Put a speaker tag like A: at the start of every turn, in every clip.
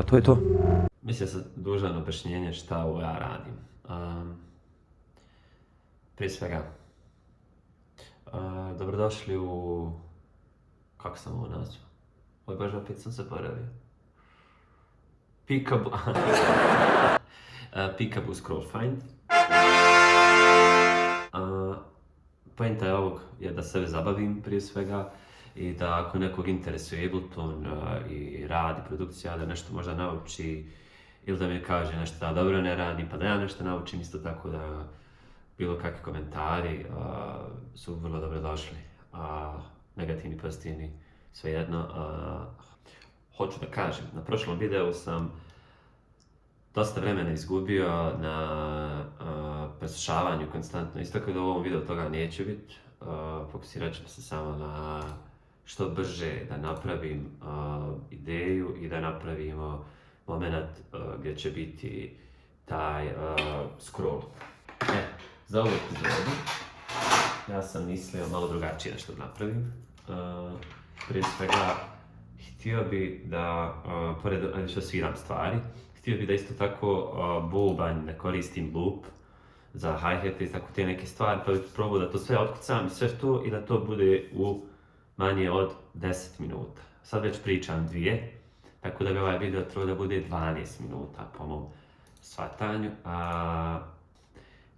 A: To je to. Mislim sam dužan objašnjenje šta ovo ja radim. Prije svega, dobrodošli u... Kako sam ovo nazvao? Oj bože, opet sam se poravio. Peekaboo Scroll Find. Poenta je ovog je da sebe zabavim prije svega i da ako nekog interesuje Ableton i rad i produkcija, da nešto možda nauči ili da mi kaže nešto da dobro ne radi, pa da ja nešto naučim isto tako da bilo kakvi komentari su vrlo dobro došli. Negativni, pozitivni, svejedno. Hoću da kažem, na prošlom videu sam dosta vremena izgubio na preslušavanju konstantno. Isto kao da u ovom videu toga neće biti. Fokusirat ću se samo na što brže da napravim ideju i da napravimo moment gdje će biti taj scroll. Za ovu epizodu ja sam mislio malo drugačije nešto da napravim. Prije svega, htio bi da, pored što sviram stvari, htio bi da isto tako bubanj ne koristim loop za hi-hat i tako te neke stvari, pa bih probao da to sve otkucam i sve to i da to bude u manje od 10 minuta. Sad već pričam 2, tako da bi ovaj video trebao da bude 12 minuta po mom shvatanju.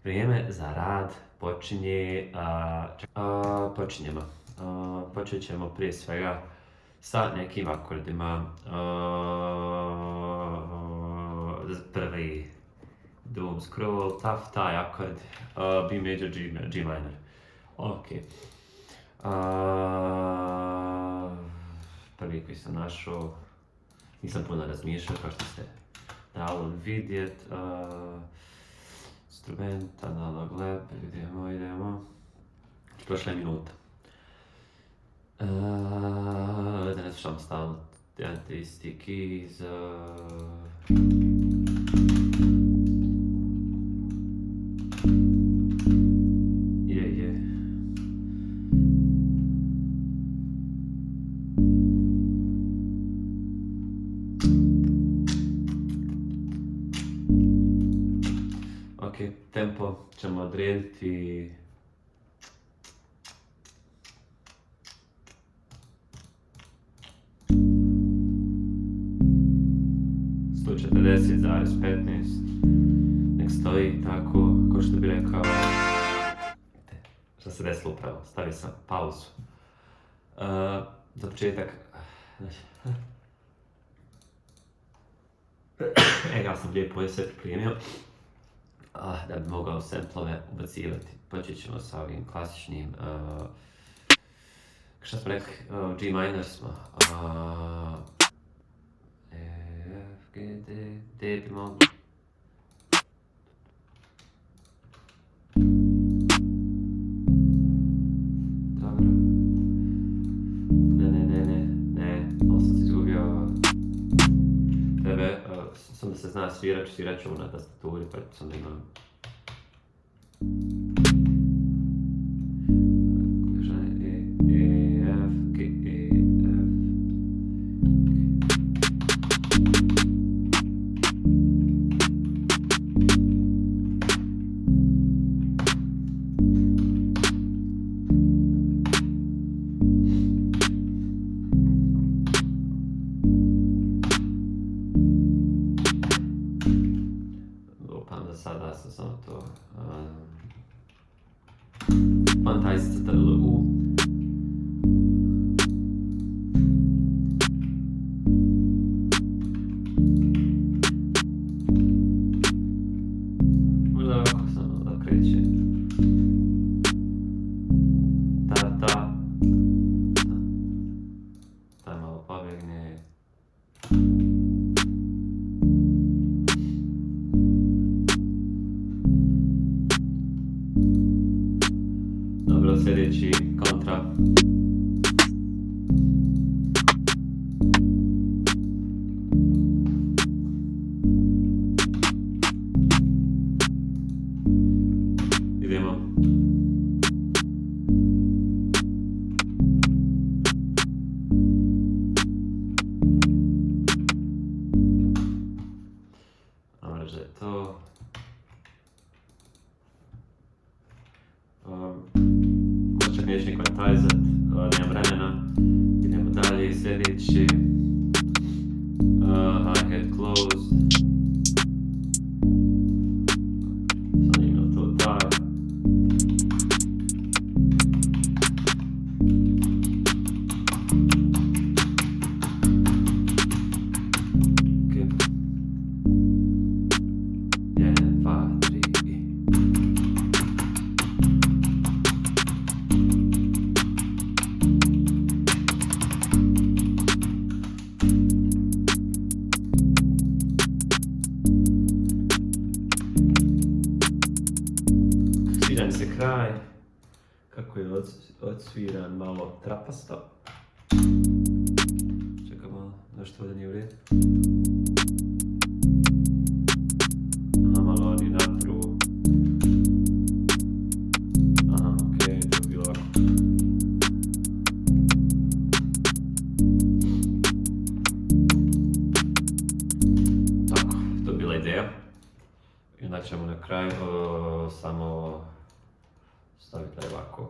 A: Vrijeme za rad počinje, počinjemo. Počet ćemo prije svega sa nekim akordima. Prvi Doom Scroll, tough, taj akord, B major, G minor. Ok. Prvi koji sam našao, nisam puno razmišljao kao što ste dalo vidjet. Instrument, analog lab, idemo. Prošla je minuta. Da ne slušam stalno jedan te isti keys. Ok, tempo ćemo odrediti 140,15. Nek stoji tako, ko što bi rekao. Šta se desilo upravo? Stavio sam pauzu. Za početak... Ja sam lijepo je sve pripremio. Da bi mogao samplove ubacivati. Počet ćemo sa ovim klasičnim... Šta smo rekli? G minor smo. D bi mogli. Dobro. Ne, ovo sam se izgubio. Tebe, sam da se zna svirat ću na tastaturi, pa sam da imam. Sada sam samo to fantastično u možda ovako samo da kreće ta malo pobjegne. Dobro, sljedeći kontra. Idemo. neću nikad tajzat, nemam vremena. Idemo dalje, sljedeći. I had closed. Sad imam to taj. Sviđa mi se kraj, kako je odsviran malo trapasto. Čekaj malo, nešto ovdje nije u redu. Aha, malo oni natru. Aha, okej, to je bilo ovako. Tako, to je bila ideja. I onda ćemo na kraju samo staviti ovako.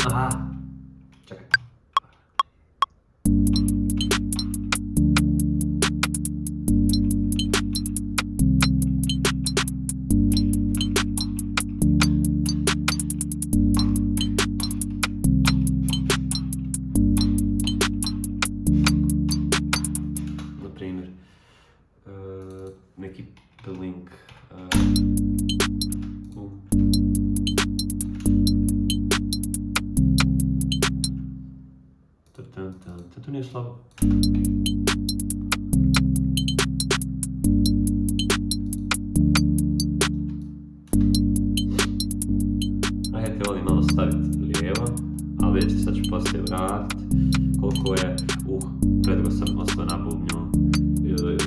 A: Aha, čekaj. Na primjer, neki link. To nije slabo. Ajde, volim malo staviti lijevo, ali vidite, sad ću poslije vratiti koliko je, predugo sam ostao na bubnju,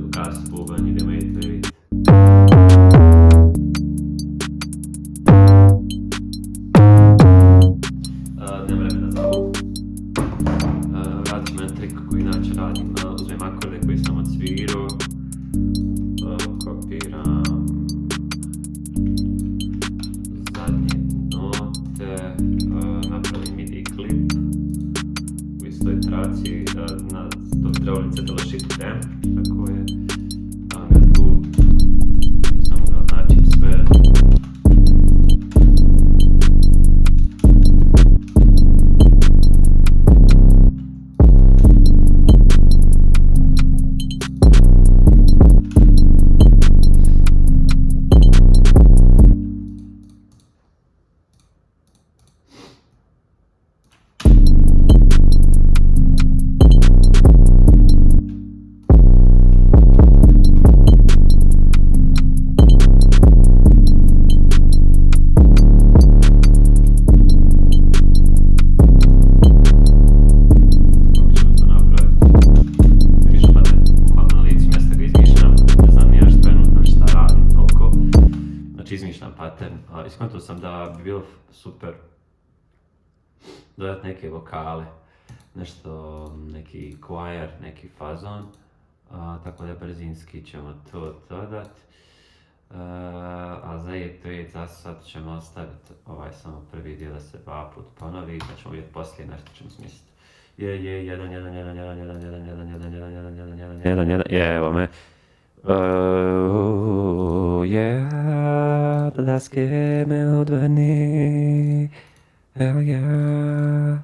A: gasi bubanj, idemo vidjeti. Nema vremena za ovo. Vratit ću jedan trik koji inače radim, uzmem akorde koji sam odsvirao, kopiram zadnje note, napravim MIDI klip u istoj traci, to bi trebalo Ctrl Shift M, tako je, da ga tu, samo da označim sve. Izmišljam pattern, ali skontao sam da bi bilo super dodati neke vokale, nešto, neki choir, neki fazon, tako da brzinski ćemo to dodati. A za sad ćemo ostaviti samo prvi dio da se dva put ponovi, pa ćemo vidjeti poslije nešto ćemo smisliti. Evo me. Blaske me odvrni, yeah,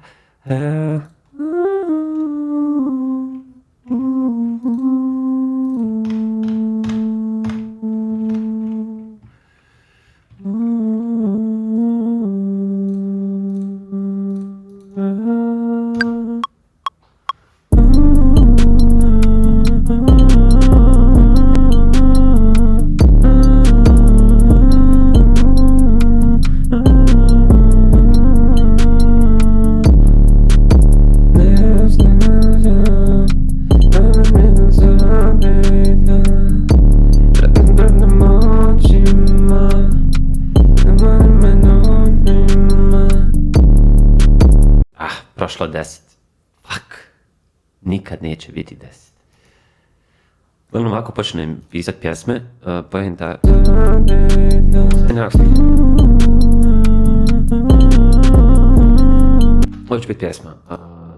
A: došlo 10. Fuck. Nikad neće biti 10. Uglavnom, ako počnem pisat pjesme, poenta... Ovo će biti pjesma,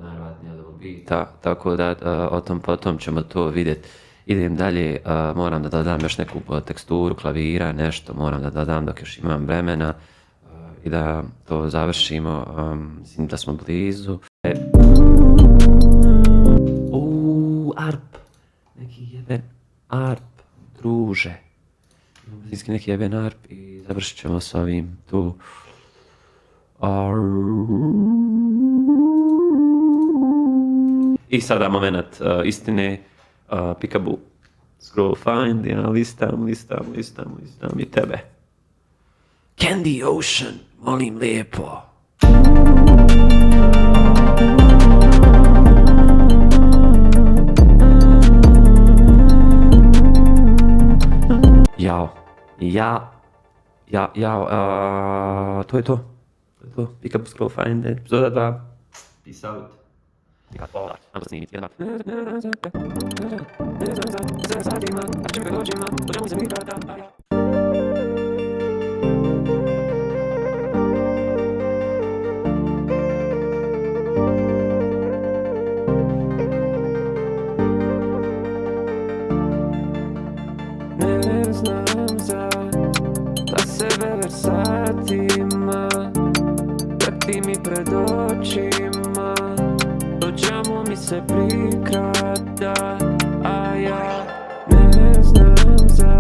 A: najvjerojatnije od ovog beata, tako da o tom potom ćemo to vidjeti. Idem dalje, moram da dodam još neku teksturu, klavira, nešto, moram da dodam dok još imam vremena i da to završimo, mislim da smo blizu. Arp, neki jeben arp, druže. Neki jeben arp i završit ćemo s ovim tu. I sada moment istine, Peekaboo, scroll find, ja listam i tebe. Candy Ocean, molim lijepo. To je to. Peekaboo, scroll find, epizoda 2. Peace out. Ajmo snimiti jedan. Ne znam za da se već satima vrti mi pred očima, dođamo mi se prikrada, a ja ne znam za